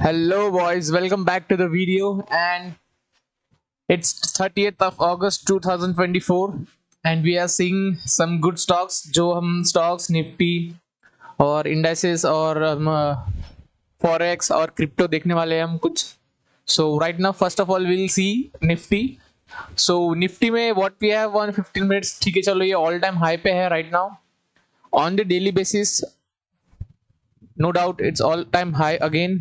Hello boys, welcome back to the video, and it's 30th of August 2024 and we are seeing some good stocks जो हम stocks Nifty और indices और forex और crypto देखने वाले हैं हम कुछ. So right now first of all we'll see Nifty. So Nifty में what we have on 15 minutes, ठीक है चलो ये all time high पे है right now. On the daily basis no doubt it's all time high again.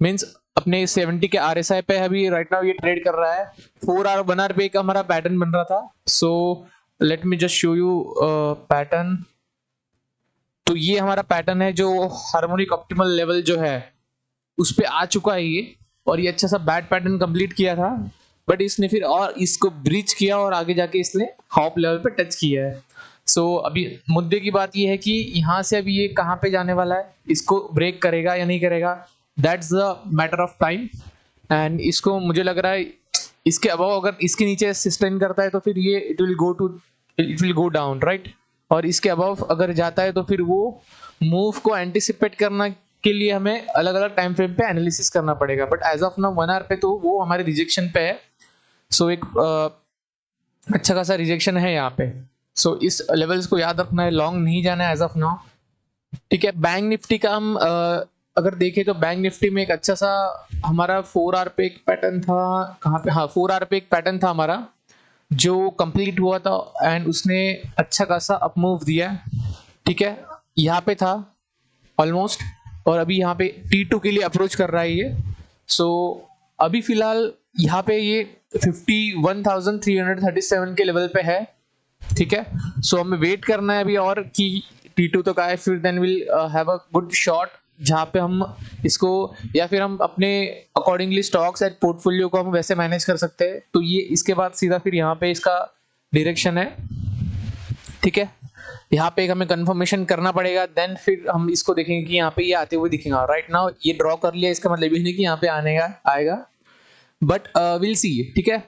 Means अपने 70 के RSI पे अभी राइट नाउ ये ट्रेड कर रहा है. 4 आवर 1 आवर पे एक हमारा पैटर्न बन रहा था. So let me just show you pattern. तो ये हमारा पैटर्न है जो हार्मोनिक ऑप्टिमल लेवल जो है उस पे आ चुका है ये, और ये अच्छा सा बैड पैटर्न कंप्लीट किया था, बट इसने फिर और इसको ब्रीच किया और आगे जाके इसने हॉप लेवल पे टच किया है. सो अभी मुद्दे की बात ये है कि यहाँ से अभी ये कहाँ पे जाने वाला है, इसको ब्रेक करेगा या नहीं करेगा, that's the matter of time. And इसको मुझे लग रहा है इसके अबव अगर इसके नीचे सस्टेन करता है तो फिर ये it will go down right. और इसके अबव अगर जाता है तो फिर वो मूव को एंटिसिपेट करना के लिए हमें अलग अलग टाइम फ्रेम पे एनालिसिस करना पड़ेगा. But as of now 1 hour पे तो वो हमारे रिजेक्शन पे है. सो एक अच्छा खासा रिजेक्शन है यहाँ पे. सो इस लेवल्स को याद रखना है, लॉन्ग नहीं जाना है एज ऑफ नाउ. ठीक है, बैंक निफ्टी का हम अगर देखें तो बैंक निफ्टी में एक अच्छा सा हमारा 4 आवर पे एक पैटर्न था. कहाँ पे, हाँ 4 आवर पे एक पैटर्न था हमारा जो कंप्लीट हुआ था एंड उसने अच्छा खासा अप मूव दिया. ठीक है, यहाँ पे था ऑलमोस्ट, और अभी यहाँ पे T2 के लिए अप्रोच कर रहा है ये. सो अभी फिलहाल यहाँ पे ये 51,337 के लेवल पे है. ठीक है, सो हमें वेट करना है अभी और कि T2 तो का है, फिर then will have a good shot जहाँ पे हम इसको या फिर हम अपने अकॉर्डिंगली स्टॉक्स एंड पोर्टफोलियो को हम वैसे मैनेज कर सकते हैं. तो ये इसके बाद सीधा फिर यहाँ पे इसका डायरेक्शन है. ठीक है, यहाँ पे हमें कंफर्मेशन करना पड़ेगा, देन फिर हम इसको देखेंगे कि यहाँ पे ये आते हुए दिखेगा. राइट नाउ ये ड्रॉ कर लिया, इसका मतलब ये नहीं कि यहाँ पे आएगा, बट विल सी. ठीक है,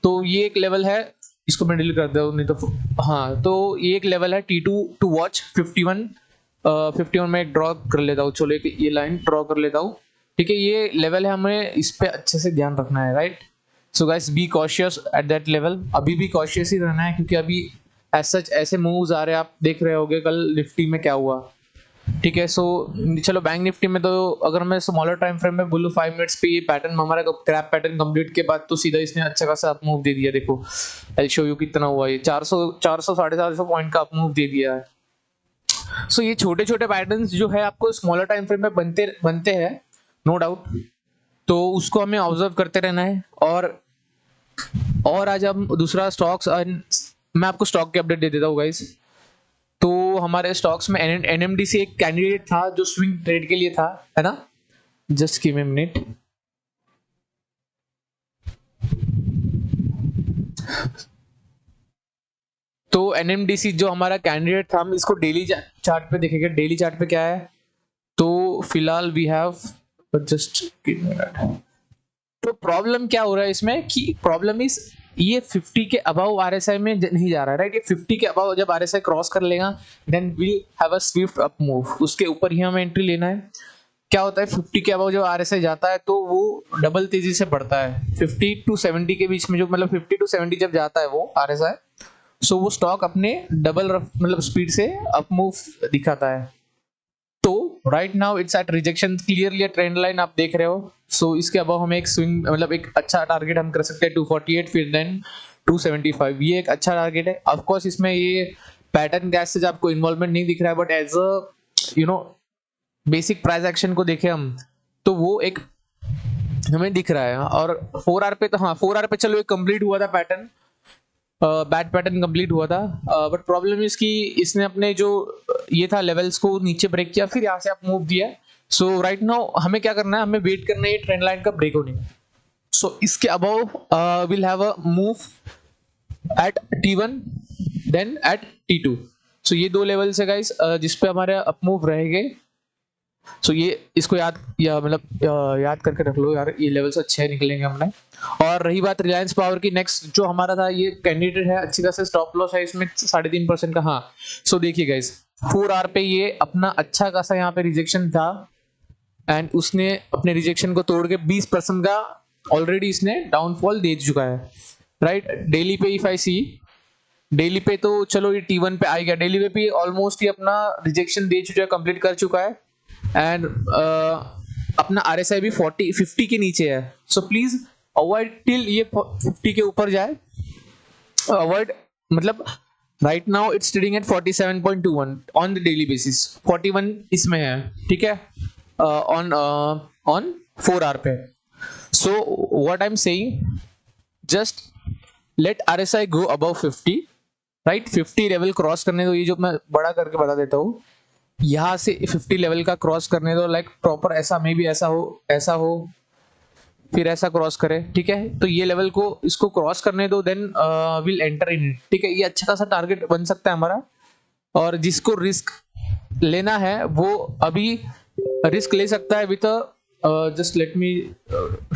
तो ये एक लेवल है, इसको मैं डिलीट कर दूँ नहीं तो. हाँ, तो ये एक लेवल है T2 टू वॉच 51 में ड्रॉ कर लेता हूँ. चलो ये लाइन ड्रॉ कर लेता हूँ. ठीक है, ये लेवल है, हमें इस पे अच्छे से ध्यान रखना है right. So guys be cautious at that level. अभी भी कॉशियस ही रहना है क्योंकि अभी एज सच ऐसे मूव्स आ रहे हैं, आप देख रहे होगे कल निफ्टी में क्या हुआ. ठीक है, सो चलो बैंक निफ्टी में तो अगर मैं स्मॉलर टाइम फ्रेम में बोलूँ 5 मिनट्स पे ये पैटर्न हमारा क्रैप पैटर्न कंप्लीट के बाद तो सीधा इसने अच्छा खासा अप मूव दे दिया. देखो आई शो यू कितना हुआ, ये 400 450 पॉइंट का अप मूव दे दिया है. सो ये छोटे छोटे पैटर्न्स जो है आपको स्मॉलर टाइम फ्रेम में बनते हैं नो डाउट, तो उसको हमें ऑब्जर्व करते रहना है. और आज हम दूसरा स्टॉक्स, मैं आपको स्टॉक के अपडेट दे देता हूँ गाइस. तो हमारे स्टॉक्स में NMDC एक कैंडिडेट था जो स्विंग ट्रेड के लिए था, है ना. Just give me minute. तो NMDC जो हमारा कैंडिडेट था, हम इसको डेली चार्ट पे देखेंगे. डेली चार्ट पे क्या है, तो फिलहाल we have just give me minute. तो प्रॉब्लम क्या हो रहा है इसमें कि प्रॉब्लम इज ये 50 के अबव RSI में नहीं जा रहा है राइट. ये 50 के अबव जब RSI क्रॉस कर लेगा then will have a swift up move, उसके ऊपर ही हमें एंट्री लेना है. क्या होता है 50 के अबव जब RSI जाता है तो वो डबल तेजी से बढ़ता है 50 टू 70 के बीच में, जो मतलब 50 टू 70 जब जाता है वो RSI, सो वो स्टॉक अपने डबल मतलब स्पीड से अप मूव दिखाता है. तो right now it's at rejection, clearly trend line आप देख रहे हो. सो इसके अबव हमें एक स्विंग मतलब एक अच्छा टारगेट हम कर सकते हैं 248, फिर देन 275. ये एक अच्छा टारगेट है. ऑफ कोर्स इसमें ये पैटर्न गैस से आपको इन्वॉल्वमेंट नहीं दिख रहा है, but as a you know basic price action को देखें हम तो वो एक हमें दिख रहा है. और 4 आवर पे तो हाँ 4 आवर पे चलो एक कंप्लीट हुआ था पैटर्न, बैड पैटर्न कंप्लीट हुआ था, बट प्रॉब्लम इसकी इसने अपने जो ये था लेवल्स को नीचे ब्रेक किया, फिर यहाँ से आप मूव दिया. सो राइट नाउ हमें क्या करना है, हमें वेट करना है ट्रेंड लाइन का ब्रेक होने. सो इसके above will have a move at T1 then at T2. So ये दो लेवल्स है गाइस जिस पे हमारे अप मूव रहेंगे. सो ये इसको याद करके रख लो यार, ये लेवल्स अच्छे निकलेंगे हमने. और रही बात रिलायंस पावर की, नेक्स्ट जो हमारा था ये कैंडिडेट है, अच्छी खासी स्टॉप लॉस है इसमें 3.5% का. हाँ सो देखिए गाइस 4 आवर पे ये अपना अच्छा खासा यहाँ पे रिजेक्शन था, एंड उसने अपने रिजेक्शन को तोड़ के 20% का ऑलरेडी इसने डाउनफॉल दे चुका है, राइट। डेली पे इफ आई सी, डेली पे तो चलो ये T1 पे आ गया, डेली पे भी ऑलमोस्ट ये अपना रिजेक्शन दे चुका है, कंप्लीट कर चुका है। एंड अपना RSI भी 50 के नीचे है। सो प्लीज अवॉइड टिल ये 50 के ऊपर जाए, अवॉइड, मतलब right now it's trading at 47.21 on the daily basis, 41 इसमें है, ठीक है, ऑन ऑन 4 आवर पे। So what I am saying, just let RSI go above 50, right. 50 level cross करने दो, ये जो मैं बड़ा करके बता देता हूँ, यहाँ से 50 लेवल का क्रॉस करने दो, लाइक प्रॉपर ऐसा, मे भी ऐसा हो, फिर ऐसा क्रॉस करे, ठीक है। तो ये लेवल को इसको क्रॉस करने दो, then will enter in it, ठीक है। ये अच्छा खासा टारगेट बन सकता है हमारा, और जिसको रिस्क लेना है वो अभी रिस्क ले सकता है with just let me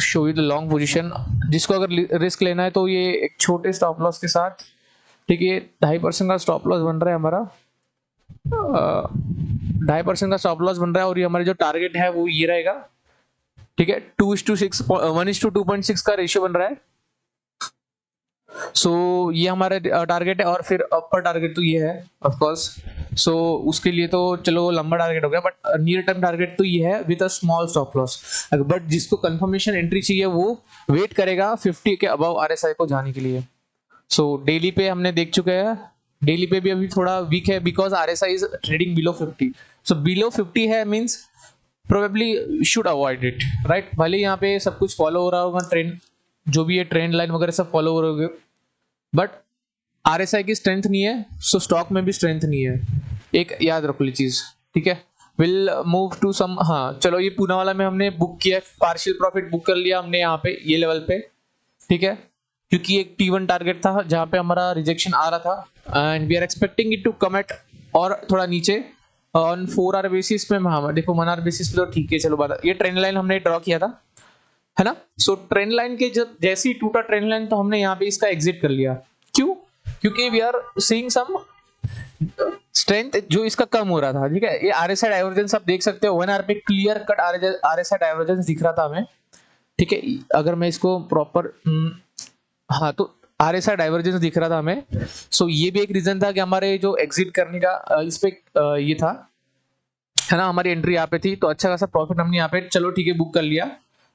show you the long position. जिसको अगर रिस्क लेना है तो ये एक छोटे स्टॉप लॉस के साथ, ठीक है, 2.5% का स्टॉप लॉस बन रहा है हमारा, 2.5% का स्टॉप लॉस बन रहा है, और ये हमारा जो टारगेट है वो ये रहेगा, ठीक है। 2:6 1:2.6 का रेशियो बन रहा है। सो ये हमारा टारगेट है, और फिर अपर टारगेट तो ये है ऑफ कोर्स। सो उसके लिए तो चलो लंबा टारगेट हो गया, बट नियर टर्म टारगेट तो ये है with a small stop loss. But जिसको कंफर्मेशन एंट्री चाहिए वो वेट करेगा 50 के अबव RSI को जाने के लिए। सो डेली पे हमने देख चुके हैं, डेली पे भी अभी थोड़ा वीक है because RSI is trading below 50। So below 50 है means probably should avoid it, right. भले यहाँ पे सब कुछ फॉलो हो रहा होगा, ट्रेंड जो भी है, ट्रेंड लाइन वगैरह सब फॉलो हो रहे होगे, बट RSI की स्ट्रेंथ नहीं है, सो स्टॉक में भी स्ट्रेंथ नहीं है, एक याद रखो ये चीज, ठीक है। विल मूव टू सम, हाँ चलो, ये पूना वाला में हमने बुक किया, पार्शियल प्रॉफिट बुक कर लिया हमने यहाँ पे ये लेवल पे, ठीक है, क्योंकि एक T1 टारगेट था जहाँ पे हमारा रिजेक्शन आ रहा था, and we are expecting it to come at और थोड़ा नीचे ऑन 4 आवर बेसिस में। हाँ देखो 1 आवर बेसिस पे तो ठीक है, चलो बात, ये ट्रेंड लाइन हमने ड्रॉ किया था, है ना। सो ट्रेंड लाइन के जब जैसे ही टूटा ट्रेंड लाइन, तो हमने यहाँ पे इसका एग्जिट कर लिया। क्यों? क्योंकि we are seeing some strength जो इसका कम हो रहा था, ठीक है। ये RSI डाइवर्जेंस आप देख सकते हो, 1 आवर पे क्लियर कट RSI डाइवर्जेंस दिख रहा था हमें, ठीक है। अगर मैं इसको प्रॉपर, हाँ तो RSI डाइवर्जेंस दिख रहा था हमें। सो ये भी एक रीजन था कि हमारे जो एग्जिट करने का इस पे ये था, है ना, हमारी एंट्री यहाँ पे थी, तो अच्छा खासा प्रॉफिट हमने यहाँ पे चलो ठीक है बुक कर लिया,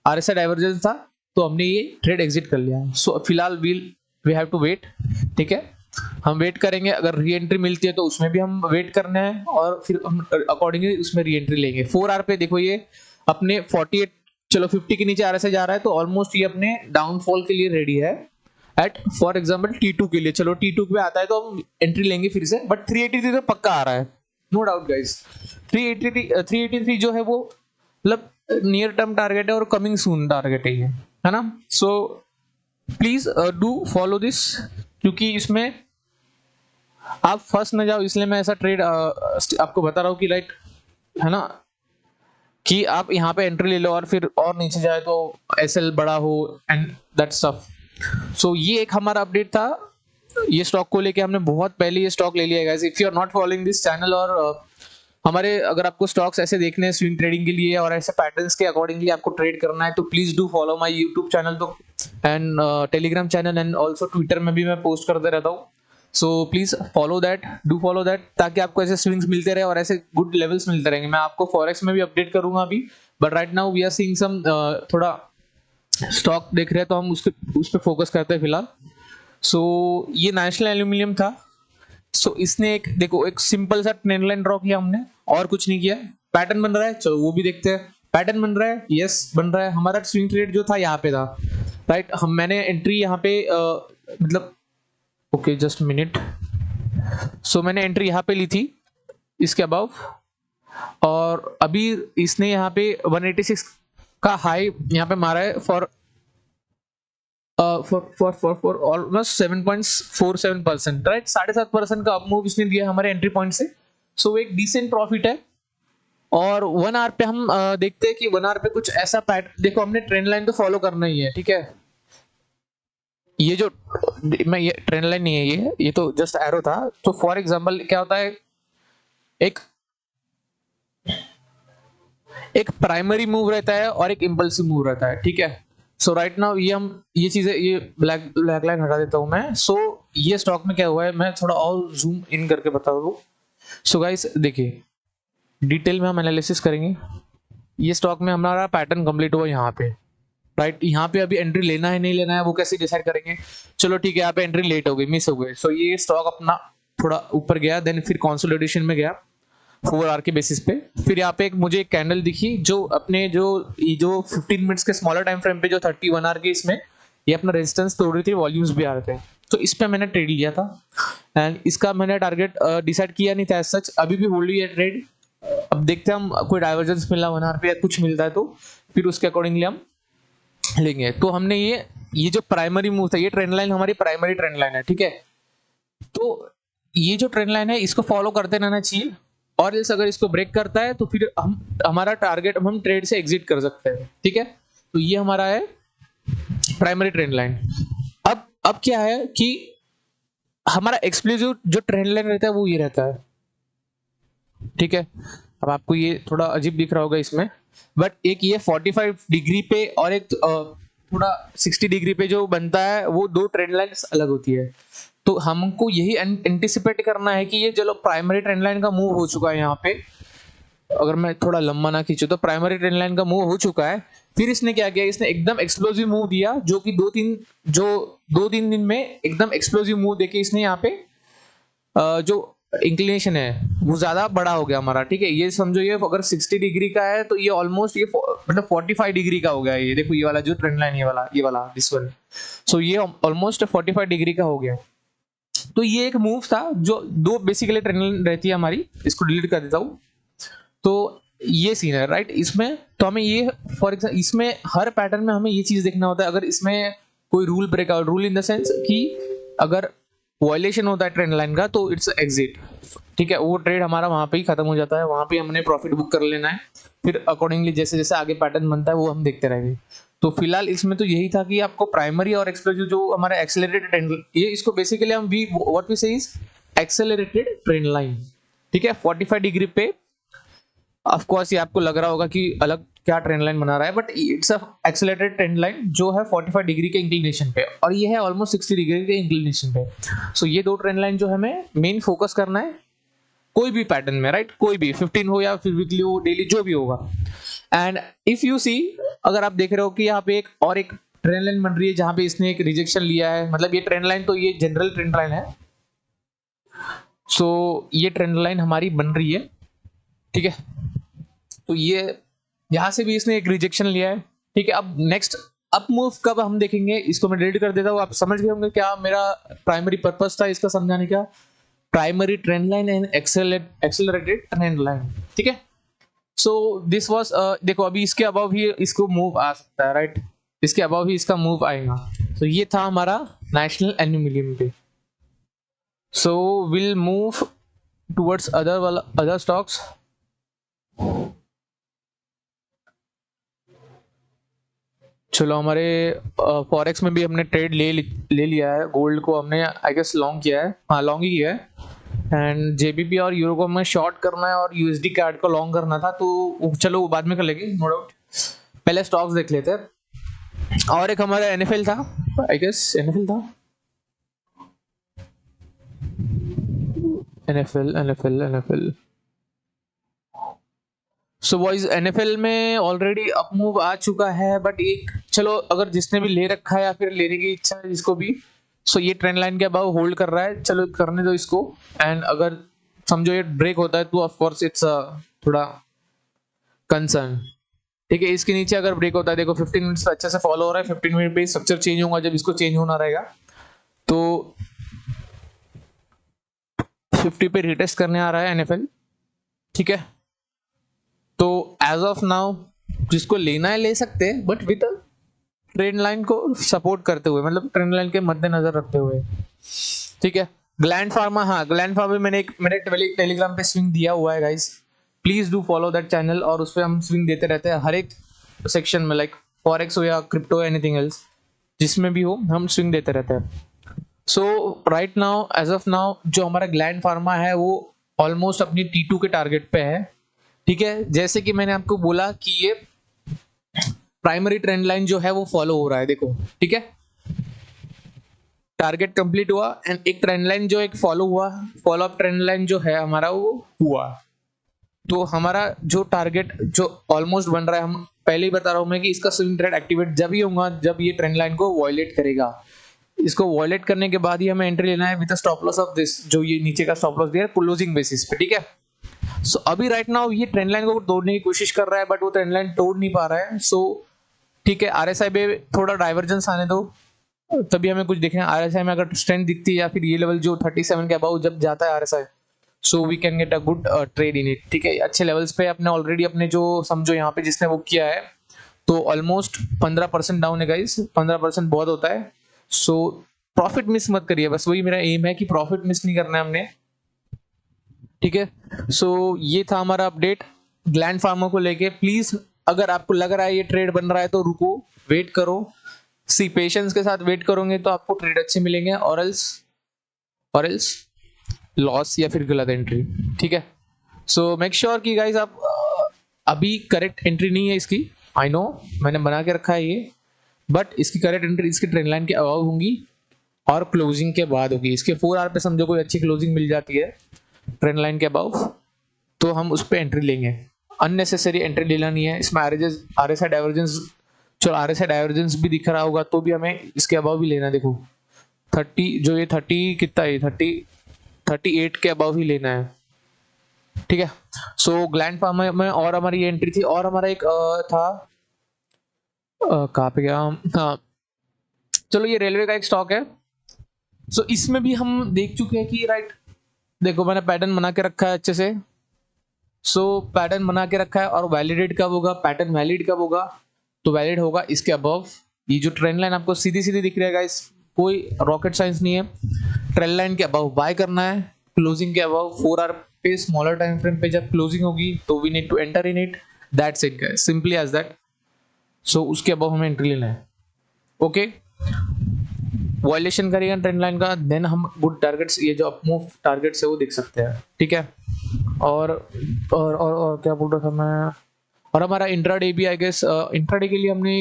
RSI डाइवर्जेंस था तो हमने ये ट्रेड एग्जिट कर लिया। सो फिलहाल वी हैव टू वेट, ठीक है, हम वेट करेंगे, अगर री एंट्री मिलती है तो उसमें भी हम वेट करना है, और फिर हम अकॉर्डिंगली उसमें री एंट्री लेंगे। 4 आवर पे देखो ये अपने 48, चलो 50 के नीचे RSI जा रहा है, तो ऑलमोस्ट ये अपने डाउनफॉल के लिए रेडी है एट फॉर एग्जाम्पल T2 के लिए। चलो T2 पे आता है तो हम एंट्री लेंगे फिर से, बट 383 तो पक्का आ रहा है, नो डाउट गाइस। 383 जो है वो मतलब नियर टर्म टारगेट है और कमिंग सून टारगेट है ये, है ना। So please do follow this, क्योंकि इसमें आप फंस न जाओ, इसलिए मैं ऐसा ट्रेड आपको बता रहा हूँ कि राइट, है ना, कि आप यहाँ पे एंट्री ले लो और फिर और नीचे जाए तो SL बड़ा हो एंड दैट स्टफ। सो ये एक हमारा अपडेट था, ये स्टॉक को लेके हमने बहुत पहले ये स्टॉक ले लिया है guys. If you are not following this channel, और हमारे अगर आपको स्टॉक्स ऐसे देखने हैं स्विंग ट्रेडिंग के लिए और ऐसे पैटर्न्स के अकॉर्डिंगली आपको ट्रेड करना है, तो please do follow my YouTube channel तो and Telegram channel, and also Twitter में भी मैं पोस्ट करते रहता हूँ। So please follow that, do follow that, ताकि आपको ऐसे स्विंग्स मिलते रहे और ऐसे गुड लेवल्स मिलते रहेंगे। मैं आपको फॉरेक्स में भी अपडेट करूंगा अभी, but right now we are seeing some थोड़ा स्टॉक देख रहे हैं, तो हम उस पर फोकस करते हैं फिलहाल। सो ये नेशनल एल्यूमिनियम था। सो इसने एक देखो एक सिंपल सा ट्रेंड लाइन ड्रॉ किया हमने, और कुछ नहीं किया। पैटर्न बन रहा है, चलो वो भी देखते हैं। पैटर्न बन रहा है, यस बन रहा है। हमारा स्विंग ट्रेड जो था यहाँ पे था, राइट। मैंने एंट्री यहाँ पे मतलब ओके जस्ट मिनट, सो मैंने एंट्री यहाँ पे ली थी इसके अबव, और अभी इसने यहाँ पे 186 का हाई यहाँ पे मारा है फॉर ऑलमोस्ट 7.47%, राइट। 7.5% का अप मूव इसने दिया हमारे एंट्री पॉइंट से। सो एक डिसेंट प्रॉफिट है। और 1 आवर पे हम देखते हैं कि 1 आवर पे कुछ ऐसा पैटर्न, देखो हमने ट्रेंड लाइन तो फॉलो करना ही है, ठीक है। ये जो मैं ये ट्रेंड लाइन नहीं है, ये तो जस्ट एरो था। तो फॉर एग्जांपल क्या होता है, एक एक प्राइमरी मूव रहता है और एक इम्पल्सिव मूव रहता है, ठीक है। सो राइट नाउ ये चीजें, ये ब्लैक ब्लैक लाइन हटा देता हूं मैं। सो ये स्टॉक में क्या हुआ है, मैं थोड़ा और जूम इन करके बता दूं। सो गाइस देखिए, डिटेल में हम एनालिसिस करेंगे। ये स्टॉक में हमारा पैटर्न कंप्लीट हुआ यहाँ पे, राइट। यहाँ पे अभी एंट्री लेना है नहीं लेना है वो कैसे डिसाइड करेंगे, चलो ठीक है, यहाँ पे एंट्री लेट हो गई, मिस हो गई। सो ये स्टॉक अपना थोड़ा ऊपर गया, देन फिर कंसोलिडेशन में गया 4 आवर के बेसिस पे। फिर यहाँ पे एक मुझे एक कैंडल दिखी जो अपने जो 15 मिनट्स के स्मॉलर टाइम फ्रेम पे जो 31 आवर के, इसमें ये अपना रेजिस्टेंस तोड़ रही थी, वॉल्यूम्स भी आ रहे थे, तो इस पे मैंने ट्रेड लिया था। एंड इसका मैंने टारगेट डिसाइड किया नहीं था सच, अभी भी होल्ड ही है ट्रेड। अब देखते हैं हम कोई डाइवर्जेंस मिला 1 आवर पे या कुछ मिलता है तो फिर उसके अकॉर्डिंगली हम लेंगे। तो हमने ये जो प्राइमरी मूव था, ये ट्रेंड लाइन हमारी प्राइमरी ट्रेंड लाइन है, ठीक है। तो ये जो ट्रेंड लाइन है इसको फॉलो करते रहना चाहिए, और इस अगर इसको ब्रेक करता है तो फिर हमारा टारगेट, हम ट्रेड से एग्जिट कर सकते हैं, ठीक है। तो ये हमारा है प्राइमरी ट्रेंड लाइन। अब क्या है कि हमारा एक्सक्लूसिव जो ट्रेंड लाइन रहता है वो ये रहता है, ठीक है। अब आपको ये थोड़ा अजीब दिख रहा होगा इसमें, बट एक ये 45 डिग्री पे और एक थोड़ा 60 डिग्री पे जो बनता है, वो दो ट्रेंड लाइन्स अलग होती है। तो हमको यही एंटिसिपेट करना है कि ये चलो प्राइमरी ट्रेंड लाइन का मूव हो चुका है यहाँ पे, अगर मैं थोड़ा लंबा ना खींचूं तो प्राइमरी ट्रेंड लाइन का मूव हो चुका है। फिर इसने क्या किया, इसने एकदम एक्सप्लोसिव मूव दिया, जो कि दो तीन दिन में एकदम एक्सप्लोसिव मूव देके इसने यहाँ पे जो इंक्लिनेशन है वो ज्यादा बड़ा हो गया हमारा, ठीक है। ये समझो, ये अगर 60 डिग्री का है तो ये ऑलमोस्ट ये मतलब 45 डिग्री का हो गया। ये देखो, ये वाला जो ट्रेंड लाइन, ये वाला दिस वन, सो ये ऑलमोस्ट 45 डिग्री का हो गया। तो ये एक मूव था, जो दो बेसिकली ट्रेंड लाइन रहती है हमारी, इसको डिलीट कर देता हूँ। तो ये सीन है, राइट। इसमें तो हमें ये, फॉर एग्जाम्पल इसमें हर पैटर्न में हमें ये चीज देखना होता है, अगर इसमें कोई rule breakout, rule in the sense कि अगर वायलेशन होता है ट्रेंड लाइन का तो इट्स एग्जिट, ठीक है। वो ट्रेड हमारा वहां पे ही खत्म हो जाता है, वहां पे हमने प्रॉफिट बुक कर लेना है। फिर अकॉर्डिंगली जैसे जैसे आगे पैटर्न बनता है वो हम देखते रहेंगे। तो फिलहाल इसमें तो यही था कि आपको प्राइमरी और एक्सप्लोसिव जो हमारा एक्सेलरेटेड ट्रेंड, ये इसको बेसिकली हम व्हाट वी से इज एक्सेलरेटेड ट्रेंड लाइन, ठीक है। 45 डिग्री पे ऑफ कोर्स ये आपको लग रहा होगा कि अलग क्या ट्रेंड लाइन बना रहा है, but it's a accelerated trend line जो है 45 डिग्री के इंक्लिनेशन पे, और ये है ऑलमोस्ट 60 डिग्री के इंक्लिनेशन पे। सो ये दो ट्रेंड लाइन जो हमें मेन फोकस करना है कोई भी पैटर्न में, राइट। कोई भी 15 हो या फिर वीकली हो, डेली, जो भी होगा। एंड इफ यू सी, अगर आप देख रहे हो कि यहाँ पे एक ट्रेंड लाइन बन रही है जहां पे इसने एक रिजेक्शन लिया है, मतलब ये ट्रेंड लाइन तो ये जनरल ट्रेंड लाइन है। सो ये ट्रेंड लाइन हमारी बन रही है, ठीक है। तो ये यहां से भी इसने एक रिजेक्शन लिया है, ठीक है। अब नेक्स्ट अप मूव कब हम देखेंगे, इसको मैं डिलीट कर देता हूँ। आप समझ गए होंगे क्या मेरा प्राइमरी पर्पस था इसका समझाने का, primary trend line and accelerated trend line, ठीक है। सो दिस वाज, देखो अभी इसके अबव ही इसको मूव आ सकता है, राइट। इसके अबव ही इसका मूव आएगा। तो ये था हमारा नेशनल एल्यूमिनियम पे। So will move towards other stocks. चलो, हमारे फॉरेक्स में भी हमने ट्रेड ले लिया है। गोल्ड को हमने आई गेस लॉन्ग किया है, हाँ लॉन्ग ही किया है। एंड जेबीपी और यूरो को हमें शॉर्ट करना है, और यूएसडी कार्ड को लॉन्ग करना था, तो चलो वो बाद में कर लेंगे, नो डाउट। पहले स्टॉक्स देख लेते हैं। और एक हमारा एनएफएल था, आई गेस एनएफएल था, एनएफएल। सो बॉयज, एनएफएल में ऑलरेडी अप मूव आ चुका है, बट एक चलो, अगर जिसने भी ले रखा है या फिर लेने की इच्छा है जिसको भी, सो ये ट्रेंड लाइन के अबाव होल्ड कर रहा है, चलो करने दो इसको। एंड अगर समझो ये ब्रेक होता है तो ऑफ कोर्स इट्स थोड़ा कंसर्न, ठीक है। इसके नीचे अगर ब्रेक होता है, देखो 15 मिनट्स अच्छे से फॉलो हो रहा है, 15 मिनट पे स्ट्रक्चर चेंज होगा, जब इसको चेंज होना रहेगा तो 50 पे रिटेस्ट करने आ रहा है एनएफएल, ठीक है। तो एज ऑफ नाउ जिसको लेना है ले सकते हैं, बट विद ट्रेंड लाइन को सपोर्ट करते हुए, मतलब ट्रेंड लाइन के मद्देनजर रखते हुए, ठीक है। ग्लैंड फार्मा, हाँ ग्लैंड फार्मा मैंने टेलीग्राम पे स्विंग दिया हुआ है guys, please do follow that channel, और उस पर हम स्विंग देते रहते हैं हर एक सेक्शन में, लाइक फॉरेक्स हो या क्रिप्टो, एनीथिंग एल्स, जिसमें भी हो हम स्विंग देते रहते हैं। So right now, as of now, जो हमारा ग्लैंड फार्मा है वो ऑलमोस्ट अपनी T2 के टारगेट पे है, ठीक है, जैसे कि मैंने आपको बोला कि ये प्राइमरी ट्रेंड लाइन जो है वो फॉलो हो रहा है, देखो ठीक है, टारगेट कंप्लीट हुआ एंड एक ट्रेंड लाइन जो एक फॉलो हुआ, फॉलो अप ट्रेंड लाइन जो है हमारा वो हुआ। तो हमारा जो टारगेट जो ऑलमोस्ट बन रहा है, हम पहले ही बता रहा हूं मैं कि इसका स्विंग ट्रेड एक्टिवेट जब ही होगा जब ये ट्रेंड लाइन को वॉयलेट करेगा। इसको वॉयलेट करने के बाद ही हमें एंट्री लेना है with stop loss of this, जो ये नीचे का स्टॉप लॉस दिया है क्लोजिंग बेसिस पे, ठीक है। सो अभी राइट नाउ ये ट्रेंड लाइन को तोड़ने की कोशिश कर रहा है बट वो ट्रेंड लाइन तोड़ नहीं पा रहा है। सो ठीक है, आरएसआई पे थोड़ा डाइवर्जेंस आने दो तभी हमें कुछ दिखे। आरएसआई में अगर स्ट्रेंथ दिखती है या फिर ये लेवल जो 37 के अबाउ जब जाता है RSI, so we can get a good trade in it, ठीक है। अच्छे लेवल्स पे अपने ऑलरेडी अपने जो समझो यहाँ पे जिसने वो किया है तो ऑलमोस्ट 15% डाउन है गाइस, 15% बहुत होता है। सो प्रॉफिट मिस मत करिए, बस वही मेरा एम है कि प्रॉफिट मिस नहीं करना है हमने, ठीक है। सो ये था हमारा अपडेट ग्लैंड फार्मा को लेके। प्लीज अगर आपको लग रहा है ये ट्रेड बन रहा है तो रुको, वेट करो, सी पेशेंस के साथ वेट करोगे तो आपको ट्रेड अच्छे मिलेंगे, और एल्स लॉस या फिर गलत एंट्री, ठीक है। सो मेक श्योर कि गाइस आप अभी करेक्ट एंट्री नहीं है इसकी, आई नो मैंने बना के रखा है ये, बट इसकी करेक्ट एंट्री इसकी ट्रेंड लाइन के अबाव होंगी और क्लोजिंग के बाद होगी। इसके 4 आवर पे समझो कोई अच्छी क्लोजिंग मिल जाती है ट्रेंड लाइन के अबाव तो हम उस पर एंट्री लेंगे, अननेसेसरी एंट्री लेना नहीं है। इसमें आरएसआई डाइवर्जेंस, चलो आरएसआई डाइवर्जेंस भी दिख रहा होगा तो भी हमें इसके अबाव भी लेना है। देखो 30 जो ये 30 कितना है, 38 के अबाव ही लेना है, ठीक है। सो ग्लैंड फार्मा में और हमारी ये एंट्री थी, और हमारा एक था कहाँ पे गया, हाँ चलो ये रेलवे का एक स्टॉक है। सो इसमें भी हम देख चुके हैं कि राइट, देखो मैंने पैटर्न बना के रखा है अच्छे से। सो पैटर्न बना के रखा है और वैलिडेट कब होगा, पैटर्न वैलिड कब होगा, तो वैलिड होगा इसके अबव। ये जो ट्रेंड लाइन आपको सीधी सीधी दिख रही है गाइस, कोई रॉकेट साइंस नहीं है, ट्रेंड लाइन के अबव बाय करना है, क्लोजिंग के अबव 4 आवर पे स्मॉलर टाइम फ्रेम पे जब क्लोजिंग होगी तो we need to enter in it, that's it guys, simply as that. So उसके अबव हमें एंट्री लेना है, ओके। वायलेशन करेगा ट्रेंड लाइन का देन हम गुड टारगेट्स, ये जो अपमूव टारगेट्स है वो देख सकते हैं, ठीक है। और और क्या बोल रहा था मैं, और हमारा इंट्राडे भी आई गेस, इंट्राडे के लिए हमने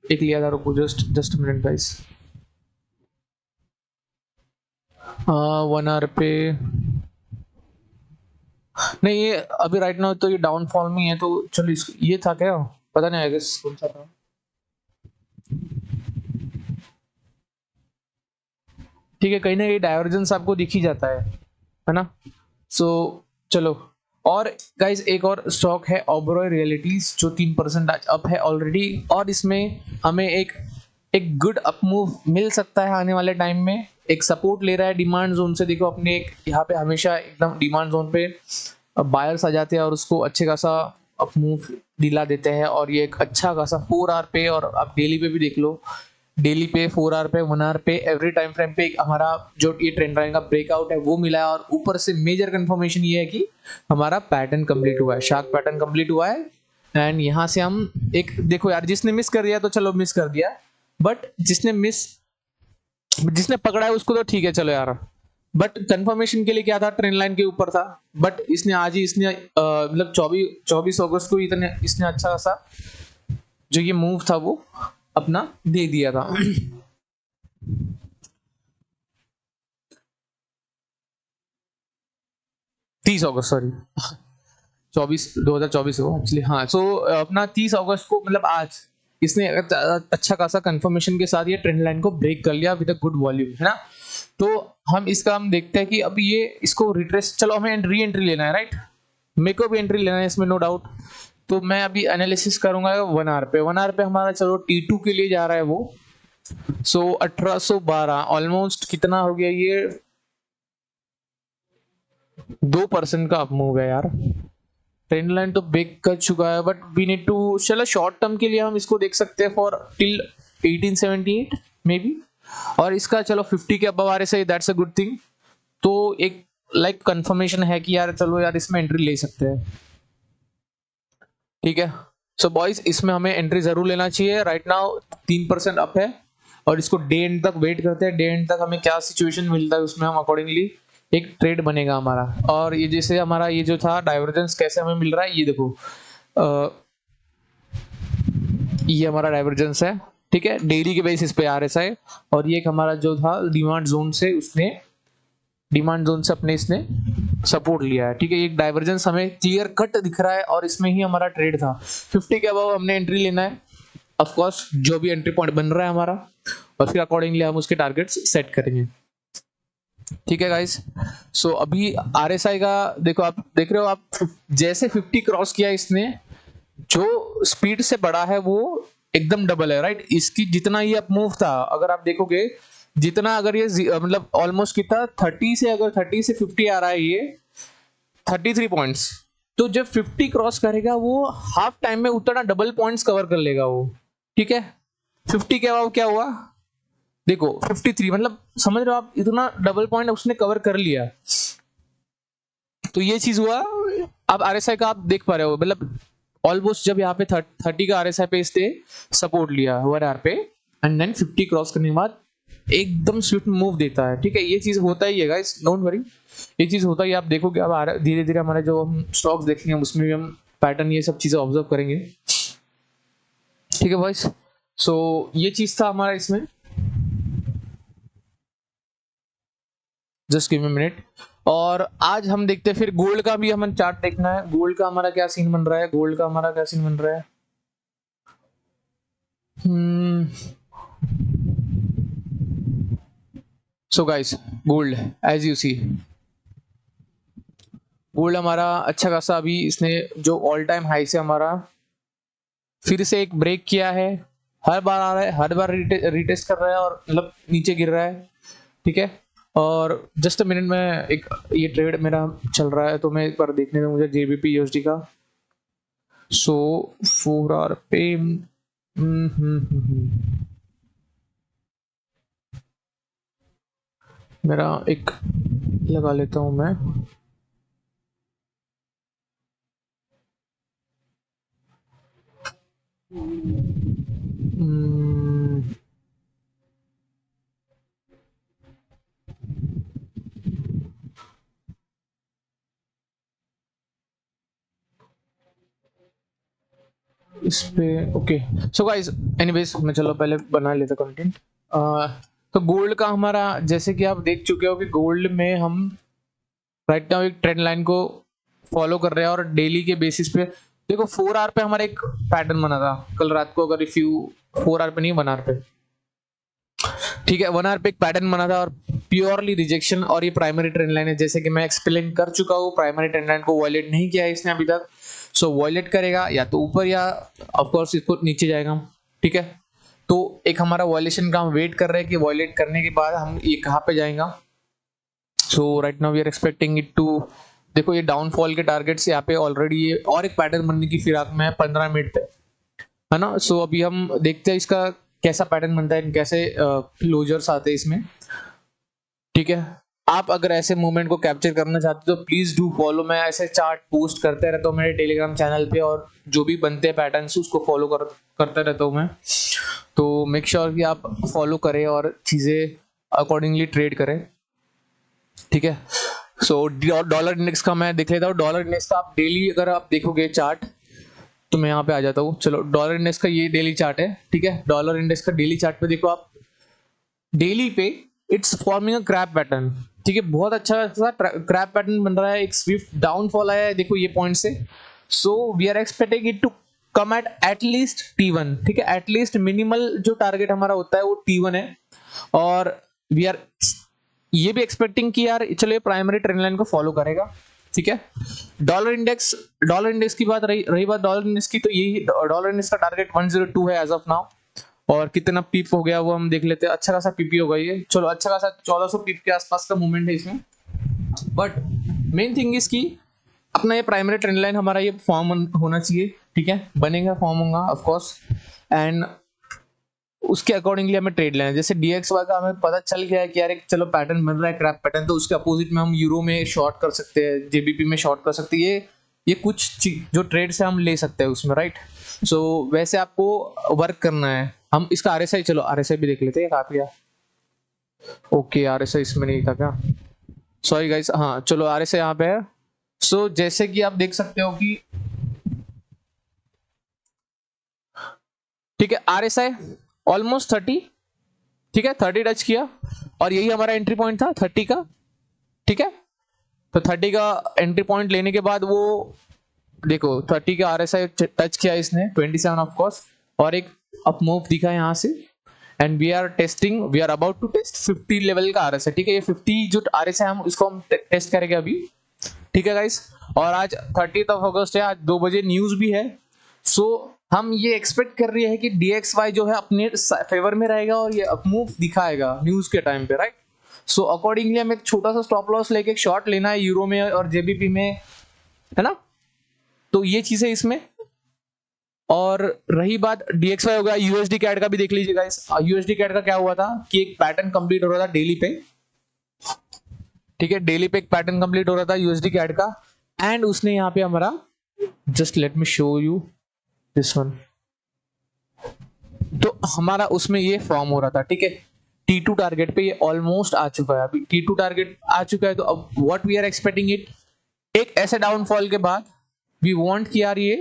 एक लिया था, रुको जस्ट मिनट गाइस, 1 आवर पे नहीं, ये अभी राइट नाउ तो ये डाउनफॉल में है, तो चलो ये था क्या, पता नहीं आई गेस कौन सा था, ठीक है। कहीं ना कहीं डाइवर्जेंस आपको दिख ही जाता है ना। सो चलो, और गाइस एक और स्टॉक है ओबरॉय रियलिटीज जो 3% आज अप है ऑलरेडी, और इसमें हमें एक गुड अप मूव मिल सकता है आने वाले टाइम में। एक सपोर्ट ले रहा है डिमांड जोन से, देखो अपने एक यहाँ पे हमेशा एकदम डिमांड जोन पे बायर्स आ जाते हैं और उसको अच्छे खासा अप मूव दिला देते हैं, और ये एक अच्छा खासा 4 आवर पे, और आप डेली पे भी देख लो, डेली पे 4 आवर पे 1 आवर पे एवरी टाइम फ्रेम पे हमारा जो ये ट्रेंड लाइन का ब्रेकआउट है वो मिला है, और ऊपर से मेजर कंफर्मेशन ये है कि हमारा पैटर्न कंप्लीट हुआ है, शार्क पैटर्न कंप्लीट हुआ है। एंड यहाँ से हम एक देखो यार, जिसने मिस कर दिया तो चलो मिस कर दिया, बट जिसने पकड़ा है उसको तो ठीक है चलो यार, बट कंफर्मेशन के लिए क्या था, ट्रेंड लाइन के ऊपर था, बट इसने आज ही इसने मतलब 24 अगस्त को इतने इसने अच्छा खासा जो ये मूव था वो अपना दे दिया था। 30 अगस्त सॉरी 2024 को एक्चुअली, हाँ। सो अपना 30 अगस्त को मतलब आज इसने अच्छा खासा कंफर्मेशन के साथ ये ट्रेंड लाइन को ब्रेक कर लिया विद अ गुड वॉल्यूम, है ना। तो हम देखते हैं कि अब ये इसको रिट्रेस, चलो हमें री एंट्री लेना है, राइट, मेरे को भी एंट्री लेना है इसमें नो डाउट। तो मैं अभी एनालिसिस करूंगा 1 आवर पे, 1 आवर पे हमारा चलो T2 के लिए जा रहा है वो। सो 1812 ऑलमोस्ट कितना हो गया, ये 2% का अप मूव है यार, ट्रेंड लाइन तो ब्रेक कर चुका है, बट वी नीड टू, चलो शॉर्ट टर्म के लिए हम इसको देख सकते हैं फॉर टिल 1878 मे बी, और इसका चलो 50 के अबव आ रहे सही, दैट्स अ गुड थिंग। तो एक लाइक कंफर्मेशन है कि यार चलो यार इसमें एंट्री ले सकते हैं, ठीक है। सो बॉयज इसमें हमें एंट्री जरूर लेना चाहिए, राइट नाउ 3% अप है, और इसको डे एंड तक वेट करते हैं, डे एंड तक हमें क्या सिचुएशन मिलता है उसमें हम अकॉर्डिंगली एक ट्रेड बनेगा हमारा। और ये जैसे हमारा ये जो था डाइवर्जेंस कैसे हमें मिल रहा है, ये देखो ये हमारा डाइवर्जेंस है, ठीक है, डेली के बेसिस पे आरएसआई। और ये एक हमारा जो था डिमांड जोन से अपने इसने सपोर्ट लिया है, ठीक है। एक डाइवर्जेंस हमें क्लियर कट दिख रहा है और इसमें ही हमारा ट्रेड था। 50 के अबव हमने एंट्री लेना है ऑफ कोर्स, जो भी एंट्री पॉइंट बन रहा है हमारा, और फिर अकॉर्डिंगली हम उसके टारगेट्स सेट करेंगे, ठीक है गाइस। सो अभी आरएसआई का देखो, आप देख रहे हो, आप जैसे 50 क्रॉस किया इसने, जो स्पीड से बढ़ा है वो एकदम डबल है, राइट। इसकी जितना ये अप मूव था, अगर आप देखोगे जितना, अगर ये मतलब ऑलमोस्ट कितना 30 से, अगर 30 से 50 आ रहा है ये 33 पॉइंट्स, तो जब 50 क्रॉस करेगा वो हाफ टाइम में उतना डबल पॉइंट्स कवर कर लेगा वो, ठीक है। 50 के बाद क्या हुआ देखो 53, मतलब समझ रहे हो आप, इतना डबल पॉइंट उसने कवर कर लिया। तो ये चीज हुआ। अब आरएसआई का आप देख पा रहे हो, मतलब ऑलमोस्ट जब यहाँ पे 30 का आरएसआई पे इसने सपोर्ट लिया 1 आवर पे, एंड देन 50 क्रॉस करने के बाद एकदम स्विफ्ट मूव देता है, ठीक है। ये चीज होता ही है गाइस, डोंट वरी, ये चीज होता ही। आप देखोगे अब धीरे धीरे हमारे जो हम स्टॉक्स देखेंगे उसमें भी हम पैटर्न ये सब चीजें ऑब्जर्व करेंगे, ठीक है बॉयज। सो ये चीज था हमारा इसमें। Just give me minute. और आज हम देखते हैं फिर गोल्ड का भी हमें चार्ट देखना है। गोल्ड का हमारा क्या सीन बन रहा है, गोल्ड का हमारा क्या सीन बन रहा है। So guys, gold as you see, gold हमारा अच्छा खासा अभी इसने जो ऑल टाइम हाई से हमारा फिर से एक ब्रेक किया है। हर बार आ रहा है, हर बार रिटेस्ट कर रहा है और मतलब नीचे गिर रहा है, ठीक है। और जस्ट अ मिनट में, एक ये ट्रेड मेरा चल रहा है तो मैं एक बार देखने दूं मुझे जेबीपी यूएसडी का। सो 4 आवर पे मेरा एक लगा लेता हूं मैं। इस पे ओके। सो गाइस एनीवेज, मैं चलो पहले बना लेता कंटेंट। तो गोल्ड का हमारा, जैसे कि आप देख चुके हो कि गोल्ड में हम राइट नाउ एक ट्रेंड लाइन को फॉलो कर रहे हैं और डेली के बेसिस पे देखो 4 आवर पे हमारा एक पैटर्न बना था कल रात को। अगर इफ यू 4 आवर पे नहीं, 1 आवर पे, ठीक है, 1 आवर पे एक पैटर्न बना था और प्योरली रिजेक्शन। और ये प्राइमरी ट्रेंड लाइन है, जैसे कि मैं एक्सप्लेन कर चुका हूँ, प्राइमरी ट्रेंड लाइन को वॉयलेट नहीं किया है इसने अभी तक। सो वॉयलेट करेगा या तो ऊपर या ऑफ कोर्स इसको नीचे जाएगा, ठीक है। तो एक हमारा वॉयलेशन का हम वेट कर रहे हैं कि वॉयलेट करने के बाद हम ये कहाँ पे जाएगा। So right now we are expecting it to, देखो ये डाउनफॉल के टारगेट्स यहाँ पे ऑलरेडी ये और एक पैटर्न बनने की फिराक में 15 मिनट पे, है ना। सो अभी हम देखते हैं इसका कैसा पैटर्न बनता है, कैसे क्लोजर्स आते हैं इसमें, ठीक है। आप अगर ऐसे मूवमेंट को कैप्चर करना चाहते हो तो प्लीज डू फॉलो। मैं ऐसे चार्ट पोस्ट करते रहता हूँ मेरे टेलीग्राम चैनल पे, और जो भी बनते हैं पैटर्न्स उसको फॉलो करता रहता हूँ मैं। तो मेक श्योर कि आप फॉलो करें और चीजें अकॉर्डिंगली ट्रेड करें, ठीक है। सो डॉलर इंडेक्स का मैं देख लेता हूँ। डॉलर इंडेक्स का आप डेली अगर आप देखोगे चार्ट, तो मैं यहाँ पे आ जाता हूँ। चलो डॉलर इंडेक्स का ये डेली चार्ट है, ठीक है। डॉलर इंडेक्स का डेली चार्ट पे देखो आप, डेली पे it's forming a crab pattern, ठीक है। बहुत अच्छा क्रैप पैटर्न बन रहा है, एक स्विफ्ट डाउनफॉल आया है देखो ये पॉइंट से। So we are expecting it to come at least T1, ठीक है। एटलीस्ट मिनिमल जो टारगेट हमारा होता है वो T1 है। और वी आर ये भी एक्सपेक्टिंग कि यार चलो ये प्राइमरी ट्रेंड लाइन को फॉलो करेगा, ठीक है। डॉलर इंडेक्स की बात रही बात डॉलर इंडेक्स की, तो यही डॉलर इंडेक्स का टारगेट 102 है एज ऑफ नाउ। और कितना पीप हो गया वो हम देख लेते हैं। अच्छा खासा पीपी हो गई है, चलो अच्छा खासा 1400 पीप के आसपास का मूवमेंट है इसमें। बट मेन थिंग इज की अपना ये प्राइमरी ट्रेंड लाइन हमारा ये फॉर्म होना चाहिए, ठीक है। बनेगा, फॉर्म होगा ऑफ कोर्स, एंड उसके अकॉर्डिंगली हमें ट्रेड लेना है। जैसे DXY का हमें पता चल गया है कि यार एक चलो पैटर्न बन रहा है क्रैप पैटर्न, तो उसके अपोजिट में हम यूरो में शॉर्ट कर सकते हैं, JBP में शॉर्ट कर सकते हैं। ये कुछ जो ट्रेड से हम ले सकते हैं उसमें, राइट। सो वैसे आपको वर्क करना है। हम इसका RSI, चलो RSI भी देख लेते हैं। कहाँ गया, ओके RSI इसमें नहीं था क्या। सॉरी गाइस, हाँ चलो RSI यहाँ पे है। सो जैसे कि आप देख सकते हो कि ठीक है RSI ऑलमोस्ट 30, ठीक है 30 टच किया और यही हमारा एंट्री पॉइंट था 30 का, ठीक है। तो 30 का एंट्री पॉइंट लेने के बाद वो देखो 30 का RSI टच किया इसने 27 ऑफ कोर्स, और एक अप मूव दिखा यहाँ से, and we are about to test 50 level का RSI, ठीक है। ये 50 जो RSI हम इसको हम टेस्ट करेंगे अभी, ठीक है गाइस। और आज 30 ऑफ अगस्त है, आज 2 बजे न्यूज भी है। सो हम ये एक्सपेक्ट कर रहे हैं कि DXY जो है अपने फेवर में रहेगा और ये अप मूव दिखाएगा न्यूज के टाइम पे, राइट। सो अकॉर्डिंगली हम एक छोटा सा स्टॉप लॉस लेके एक शॉर्ट लेना है यूरो में और JBP में, है ना। तो ये चीजें इसमें, और रही बात DXY हो गया, USD कैड का भी देख लीजिए गाइस। USD कैड का क्या हुआ था कि एक पैटर्न कंप्लीट हो रहा था डेली पे, ठीक है। डेली पे एक पैटर्न कंप्लीट हो रहा था USD कैड का, एंड उसने यहाँ पे हमारा, just let me show you this one, तो हमारा उसमें ये फॉर्म हो रहा था, ठीक है। T2 टारगेट पे ये ऑलमोस्ट आ चुका है, अभी T2 टारगेट आ चुका है। तो अब what we are expecting it, एक ऐसे डाउनफॉल के बाद वी वांट कि यार ये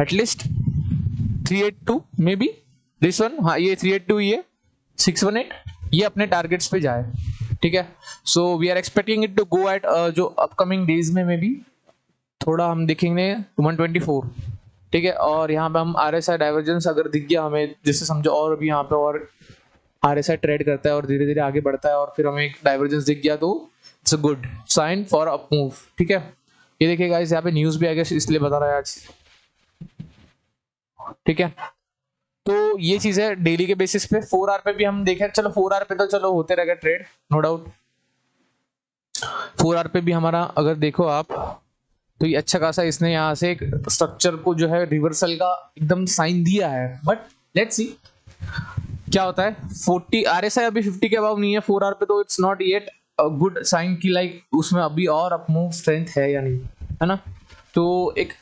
at least 382 may be this one, हाँ ये 382, ये 618, ये अपने टारगेट्स पे जाए, ठीक है। So we are expecting it to go at जो अपकमिंग डेज में मे बी थोड़ा हम देखेंगे 124, ठीक है। और यहाँ पे हम RSI डाइवर्जेंस अगर दिख गया हमें, जैसे समझो और भी यहाँ पे और RSI ट्रेड करता है और धीरे धीरे आगे बढ़ता है और फिर हमें एक डाइवर्जेंस दिख गया, तो it's a good sign for up move, ठीक है। ये देखिए गाइस, यहाँ पे न्यूज भी आ गया इसलिए बता रहा है आज, ठीक है। तो ये चीज है डेली के बेसिस पे। 4 आवर पे भी हम देखें, चलो 4 आवर पे तो चलो होते रहेगा ट्रेड, नो डाउट। 4 आवर पे भी हमारा अगर देखो आप, तो ये अच्छा खासा इसने यहाँ से एक स्ट्रक्चर को जो है रिवर्सल का एकदम साइन दिया है, बट लेट्स सी क्या होता है। 40 RSI अभी 50 के अबव नहीं है 4 आवर पे, तो it's not yet a good sign की लाइक उसमें अभी और अप मूव स्ट्रेंथ है या नहीं, है ना। तो एक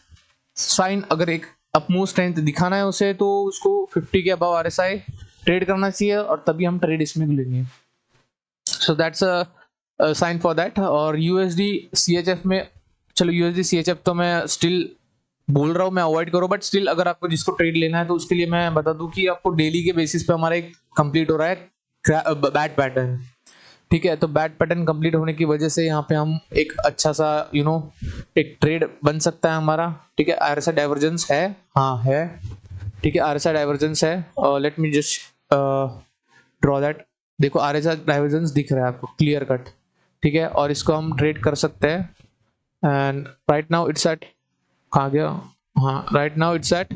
साइन, अगर एक अप मूव स्ट्रेंथ दिखाना है उसे, तो उसको 50 के अबव RSI ट्रेड करना चाहिए और तभी हम ट्रेड इसमें लेंगे। So that's a sign for that. और USD CHF में, चलो USD CHF तो मैं स्टिल बोल रहा हूँ मैं अवॉइड करो, बट स्टिल अगर आपको जिसको ट्रेड लेना है तो उसके लिए मैं बता दूं कि आपको डेली के बेसिस पे हमारा एक कंप्लीट हो रहा है बैट पैटर्न, ठीक है। तो बैट पैटर्न कंप्लीट होने की वजह से यहाँ पे हम एक अच्छा सा एक ट्रेड बन सकता है हमारा, ठीक है। RSI डाइवर्जेंस है, हाँ है, ठीक है। RSI डाइवर्जेंस है, let me just draw that. देखो RSI डाइवर्जेंस दिख रहा है आपको क्लियर कट, ठीक है। और इसको हम ट्रेड कर सकते हैं, and right now it's at, कहाँ गया, हाँ राइट नाउ इट्स एट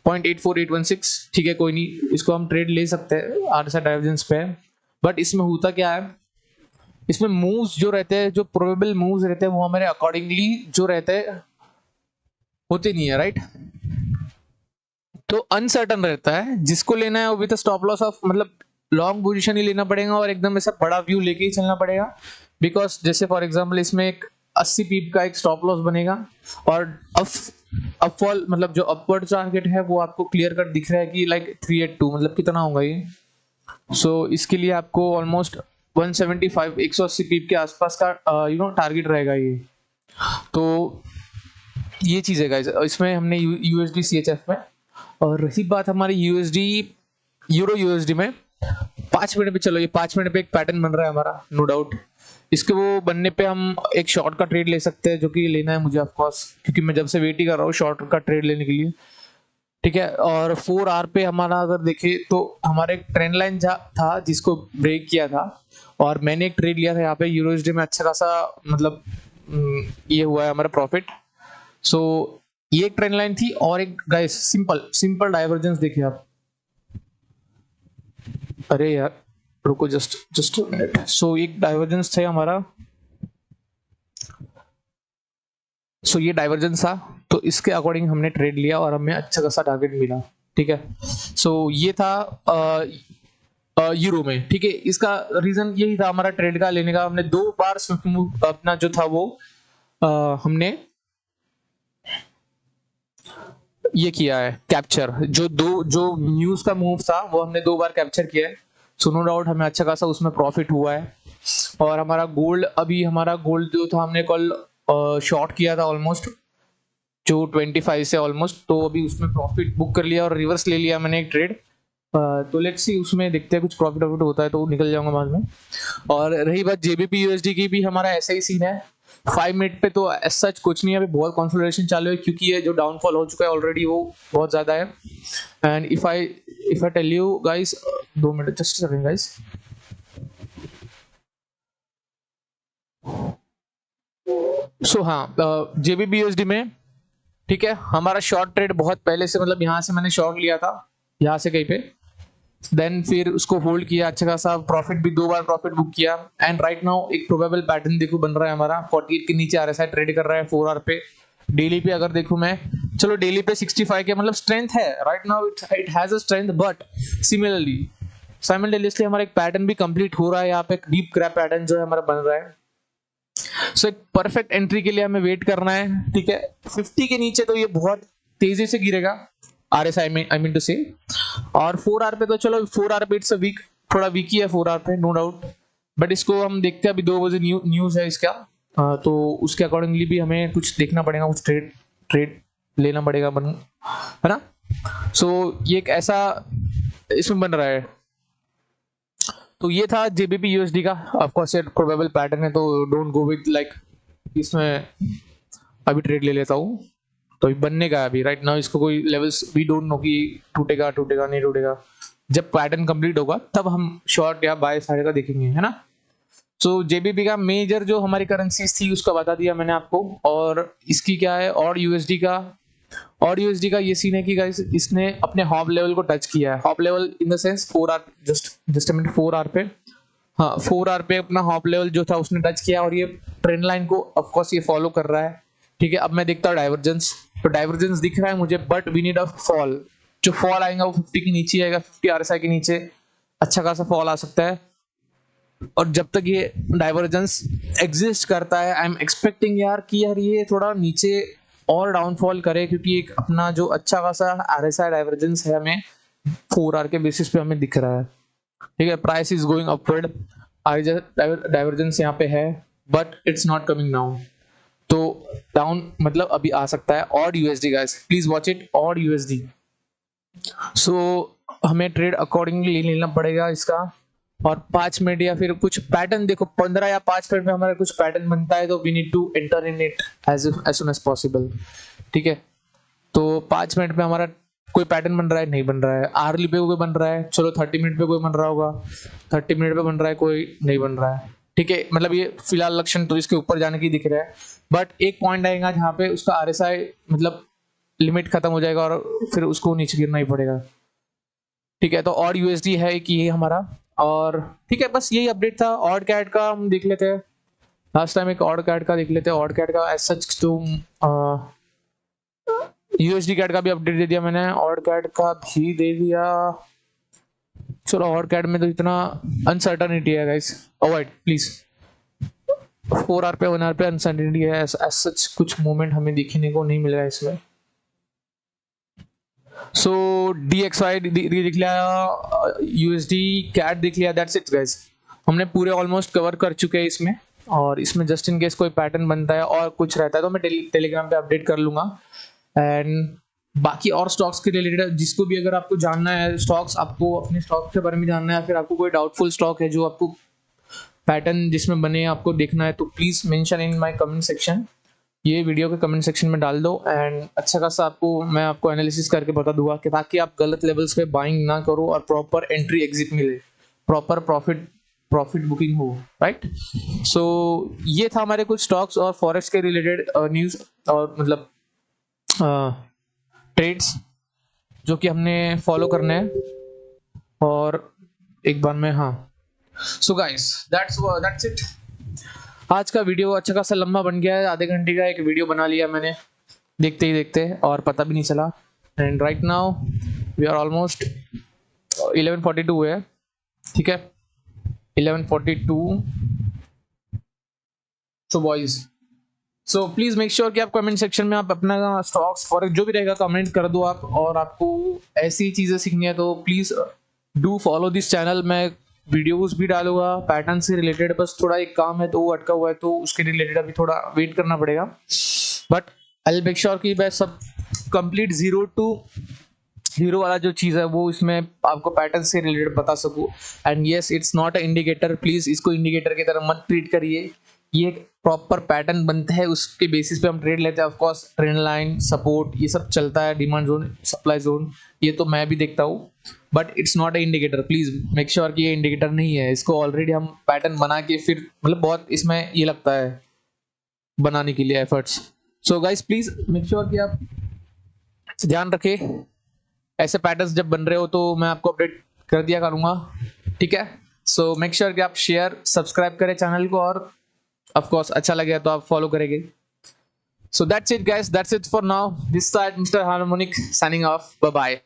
0.84816, ठीक है। कोई नहीं, इसको हम ट्रेड ले सकते हैं RSI डाइवर्जेंस पे। बट इसमें होता क्या है, इसमें मूव्स जो रहते हैं, जो प्रोबेबल मूव्स रहते हैं, वो हमारे अकॉर्डिंगली जो रहते हैं होते नहीं है, राइट। तो अनसर्टन रहता है, जिसको लेना है वो विद स्टॉप लॉस ऑफ, मतलब लॉन्ग पोजीशन ही लेना पड़ेगा और एकदम ऐसा बड़ा व्यू लेके ही चलना पड़ेगा। बिकॉज जैसे फॉर एग्जांपल इसमें एक 80 पीप का एक स्टॉप लॉस बनेगा, और अपफॉल मतलब जो अपवर्ड टारगेट है वो आपको क्लियर कट दिख रहा है कि लाइक 382, मतलब कितना होगा ये। सो इसके लिए आपको ऑलमोस्ट 175 180 पीप के आसपास का टारगेट रहेगा ये। तो ये चीज है गाइस इसमें हमने USD CHF में। और रही बात हमारी USD यूरो USD में, 5 मिनट पे, चलो ये 5 मिनट पे एक पैटर्न बन रहा है हमारा, नो डाउट। इसके वो बनने पे हम एक शॉर्ट का ट्रेड ले सकते हैं, जो कि लेना है मुझे ऑफकोर्स, क्योंकि मैं जब से वेट ही कर रहा हूँ शॉर्ट का ट्रेड लेने के लिए, ठीक है। और 4 आवर पे हमारा अगर देखे तो हमारा एक ट्रेंड लाइन था जिसको ब्रेक किया था, और मैंने एक ट्रेड लिया था यहाँ पे यूरो USD में, अच्छा खासा मतलब ये हुआ है हमारा प्रॉफिट। सो ये एक ट्रेंड लाइन थी, और एक गाइस सिंपल सिंपल डाइवर्जेंस देखिए आप, अरे यार रुको जस्ट जस्ट मिनट। सो एक डाइवर्जेंस था हमारा, सो ये डाइवर्जेंस था, तो इसके अकॉर्डिंग हमने ट्रेड लिया और हमें अच्छा खासा टारगेट मिला, ठीक है। सो ये था यूरो में, ठीक है। इसका रीजन यही था हमारा ट्रेड का लेने का, हमने 2 बार स्विफ्ट मूव अपना जो था वो हमने ये किया है कैप्चर, जो न्यूज का मूव था वो हमने 2 बार कैप्चर किया है। सो नो डाउट हमें अच्छा खासा उसमें प्रॉफिट हुआ है। और हमारा गोल्ड जो था हमने कल शॉर्ट किया था ऑलमोस्ट जो 25 से ऑलमोस्ट, तो अभी उसमें प्रॉफिट बुक कर लिया और रिवर्स ले लिया मैंने एक ट्रेड। तो लेट्स सी उसमें देखते हैं कुछ प्रॉफिट होता है तो निकल जाऊंगा बाद में। और रही बात जेबीपी यूएसडी की, भी हमारा ऐसा ही सीन है। 5 मिनट पे तो एज सच कुछ नहीं है, अभी बहुत कंसोलिडेशन चालू है क्योंकि ये जो डाउनफॉल हो चुका है ऑलरेडी वो बहुत ज्यादा है। And if I tell you guys, 2 minute just second guys. So हाँ, जेबीपी यूएसडी में ठीक है हमारा शॉर्ट ट्रेड बहुत पहले से, मतलब यहाँ से मैंने शॉर्ट लिया था, यहाँ से कहीं पे, देन फिर उसको होल्ड किया अच्छा खासा, प्रॉफिट भी 2 बार प्रॉफिट बुक किया। एंड राइट नाउ एक प्रोबेबल पैटर्न देखो बन रहा है हमारा 48 के नीचे आरएसआई ट्रेड कर रहा है 4 आवर पे। डेली पे अगर देखूं मैं, चलो डेली पे 65 के मतलब स्ट्रेंथ है right now, it has a strength, but similarly simultaneously हमारा एक पैटर्न भी कंप्लीट हो रहा है यहाँ पे, डीप क्रैप पैटर्न जो है हमारा बन रहा है। सो एक परफेक्ट एंट्री के लिए हमें वेट करना है, ठीक है। 50 के नीचे तो ये बहुत तेजी से गिरेगा आरएसआई में, आई मीन टू से। और 4 आवर पे तो चलो 4 आवर पे इट्स अ वीक, थोड़ा वीक ही है 4 आवर पे नो डाउट, बट इसको हम देखते हैं अभी 2 बजे न्यूज है इसका। तो उसके अकॉर्डिंगली भी हमें कुछ देखना पड़ेगा, कुछ ट्रेड लेना पड़ेगा है ना। सो ये एक ऐसा इसमें बन रहा है। तो ये था जेबीपी यूएसडी का, ऑफ कोर्स ये प्रोबेबल पैटर्न है तो डोंट गो विद लाइक इसमें अभी ट्रेड ले लेता हूँ। तो बनने का अभी राइट नाउ इसको कोई लेवल्स वी डोंट नो कि टूटेगा नहीं टूटेगा। जब पैटर्न कंप्लीट होगा तब हम शॉर्ट या बाय साइड का देखेंगे, है ना। सो जेबीपी का मेजर जो हमारी करेंसीज थी उसका बता दिया मैंने आपको। और इसकी क्या है और यूएसडी का ये सीन है कि गाइस इसने अपने हॉप लेवल को टच किया है। Hop level in the sense 4 hour, just a minute, 4 hour पे, हाँ 4 आवर पे अपना हॉप लेवल जो था उसने टच किया और ये ट्रेंड लाइन को ऑफ कोर्स ये फॉलो कर रहा है, ठीक है। अब मैं देखता हूँ डाइवर्जेंस, तो डाइवर्जेंस दिख रहा है मुझे, but we need a fall. जो फॉल आएगा वो 50 के नीचे आएगा, 50 आरएसआई के नीचे अच्छा खासा फॉल आ सकता है। और जब तक ये डाइवर्जेंस एग्जिस्ट करता है आई एम एक्सपेक्टिंग यार कि यार ये थोड़ा नीचे और डाउनफॉल करे, क्योंकि एक अपना जो अच्छा खासा आरएसआई डाइवर्जेंस है हमें 4 आवर के बेसिस पे हमें दिख रहा है, ठीक है। Price is going upward, divergence यहाँ पे है but it's not coming down, तो डाउन मतलब अभी आ सकता है। और USD guys please watch it, और यूएसडी। सो हमें ट्रेड अकॉर्डिंगली लेना पड़ेगा इसका। और 5 मिनट या फिर कुछ पैटर्न देखो, 15 या 5 मिनट में हमारा कुछ पैटर्न बनता है तो we need to enter in it as soon as possible, ठीक है। तो 5 मिनट में हमारा कोई पैटर्न बन रहा है, नहीं बन रहा है। आरली पे कोई बन रहा है, चलो 30 मिनट पे कोई बन रहा होगा, 30 मिनट पे बन रहा है, कोई नहीं बन रहा है, ठीक है। मतलब ये फिलहाल लक्षण तो इसके ऊपर जाने की दिख रहा है, बट एक पॉइंट आएगा जहाँ पे उसका आरएसआई मतलब लिमिट खत्म हो जाएगा और फिर उसको नीचे गिरना ही पड़ेगा, ठीक है। तो और यूएसडी है कि ये हमारा, और ठीक है बस यही अपडेट था। ऑड कैट का हम देख लेते हैं, लास्ट टाइम एक ऑड कैट का देख लेते हैं। ऑड कैट का एज सच तो यूएसडी कैट का भी अपडेट दे दिया मैंने, ऑड कैट का भी दे दिया। चलो ऑड कैट में तो इतना अनसर्टनिटी है गाइस, अवॉइड प्लीज। 4 आवर पे 1 आवर पे अनसर्टनिटी है, एज सच कुछ मूवमेंट हमें दिखने को नहीं मिल रहा है इसमें। सो DXY दिख लिया, यूएसडी कैट दिख लिया, दैट्स इट गाइस। हमने पूरे ऑलमोस्ट कवर कर चुके हैं इसमें। और इसमें जस्ट इन केस कोई पैटर्न बनता है और कुछ रहता है तो मैं टेलीग्राम पे अपडेट कर लूंगा। एंड बाकी और स्टॉक्स के रिलेटेड जिसको भी अगर आपको जानना है, स्टॉक्स आपको अपने स्टॉक के बारे में जानना है, फिर आपको कोई डाउटफुल स्टॉक है जो आपको पैटर्न जिसमें बने आपको देखना है, तो please mention in my comment section, ये वीडियो के कमेंट सेक्शन में डाल दो। एंड अच्छा खासा मैं आपको एनालिसिस करके बता दूंगा कि ताकि आप गलत लेवल्स पे बाइंग ना करो और प्रॉपर एंट्री एग्जिट मिले, प्रॉपर प्रॉफिट बुकिंग हो, राइट। सो ये था हमारे कुछ स्टॉक्स और फॉरेक्स के रिलेटेड न्यूज और मतलब ट्रेड्स जो कि हमने फॉलो करने हैं। और एक बार में हाँ, सो गाइस दैट्स इट। आज का वीडियो अच्छा खासा लंबा बन गया है, आधे घंटे का एक वीडियो बना लिया मैंने देखते ही देखते, और पता भी नहीं चला। And right now we are almost 11:42 है, ठीक है 11:42। So boys, so please make sure कि आप कमेंट सेक्शन में आप अपना स्टॉक्स फॉरेक्स जो भी रहेगा कमेंट कर दो आप। और आपको ऐसी चीजें सीखनी है तो please do follow this channel. मैं वीडियोस भी डालूंगा पैटर्न से रिलेटेड, बस थोड़ा एक काम है तो वो अटका हुआ है, तो उसके रिलेटेड अभी थोड़ा वेट करना पड़ेगा, but I will make sure कि मैं सब कंप्लीट जीरो टू हीरो वाला जो चीज़ है वो इसमें आपको पैटर्न से रिलेटेड बता सकूँ। And yes, it's not a indicator, please इसको इंडिकेटर की तरह मत ट्रीट करिए। ये एक प्रॉपर पैटर्न बनता है, उसके बेसिस पे हम ट्रेड लेते हैं। Of course trend line, support, ये सब चलता है, डिमांड जोन, सप्लाई जोन, ये तो मैं भी देखता हूँ, but it's not a indicator. Please make sure कि ये इंडिकेटर नहीं है। इसको ऑलरेडी हम पैटर्न बना के फिर मतलब बहुत इसमें ये लगता है बनाने के लिए efforts. So guys please make sure कि आप ध्यान रखें, ऐसे पैटर्न्स जब बन रहे हो तो मैं आपको अपडेट कर दिया करूंगा, ठीक है। सो मेक श्योर कि आप शेयर सब्सक्राइब करें चैनल को, और ऑफ कोर्स अच्छा लगे तो आप फॉलो करेंगे। So that's it guys, that's it for now, this side mister harmonic signing off, bye bye.